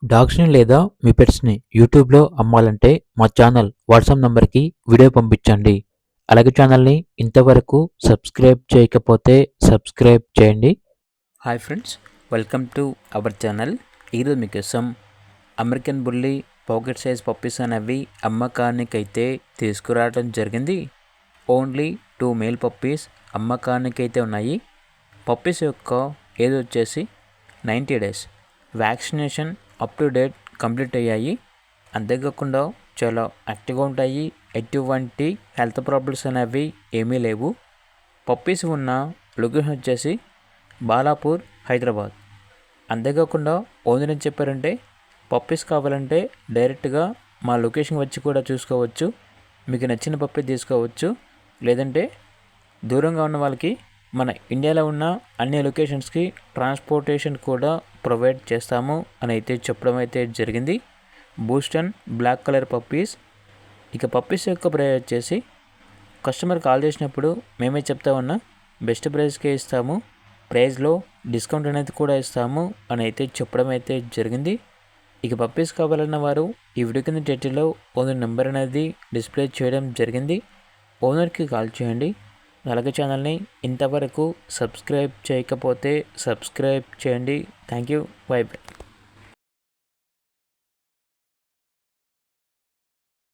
డాగ్స్‌ని లేదా మీ పెట్స్‌ని యూట్యూబ్‌లో అమ్మాలంటే మా ఛానల్ వాట్సాప్ నంబర్‌కి వీడియో పంపించండి. అలాగే ఛానల్‌ని ఇంతవరకు సబ్స్క్రైబ్ చేయకపోతే సబ్స్క్రైబ్ చేయండి. Hi friends, welcome to our channel. ఈరోజు మీకోసం American bully pocket size puppies అనేవి అమ్మకానికైతే తీసుకురావడం జరిగింది. ఓన్లీ 2 మేల్ పప్పీస్ అమ్మకానికైతే ఉన్నాయి. పప్పీస్ యొక్క ఏజ్ వచ్చేసి 90 days. Vaccination up to date complete అయ్యాయి. అంతేకాకుండా చాలా యాక్టివ్గా ఉంటాయి. ఎటువంటి హెల్త్ ప్రాబ్లమ్స్ అనేవి ఏమీ లేవు. పప్పీస్ ఉన్న లొకేషన్ వచ్చేసి బాలాపూర్, హైదరాబాద్. అంతేకాకుండా ఓనర్ ఏం చెప్పారంటే పప్పీస్ కావాలంటే డైరెక్ట్గా మా లొకేషన్ వచ్చి కూడా చూసుకోవచ్చు. మీకు నచ్చిన పప్పీ తీసుకోవచ్చు. లేదంటే దూరంగా ఉన్న వాళ్ళకి మన ఇండియాలో ఉన్న అన్ని లొకేషన్స్కి ట్రాన్స్పోర్టేషన్ కూడా ప్రొవైడ్ చేస్తాము అని అయితే చెప్పడం అయితే జరిగింది. Boston black colour puppies. ఇక పప్పీస్ యొక్క ప్రైస్ వచ్చేసి కస్టమర్ కాల్ చేసినప్పుడు మేమే చెప్తా ఉన్నా బెస్ట్ ప్రైస్కే ఇస్తాము, ప్రైస్లో డిస్కౌంట్ అనేది కూడా ఇస్తాము అని అయితే చెప్పడం అయితే జరిగింది. ఇక పప్పీస్ కావాలన్న వారు ఈ వీడియో కింద టైటిల్లో ఓనర్ నెంబర్ అనేది డిస్ప్లే చేయడం జరిగింది. ఓనర్కి కాల్ చేయండి. అలాగే ఛానల్ని ఇంతవరకు సబ్స్క్రైబ్ చేయకపోతే సబ్స్క్రైబ్ చేయండి. Thank you. By by.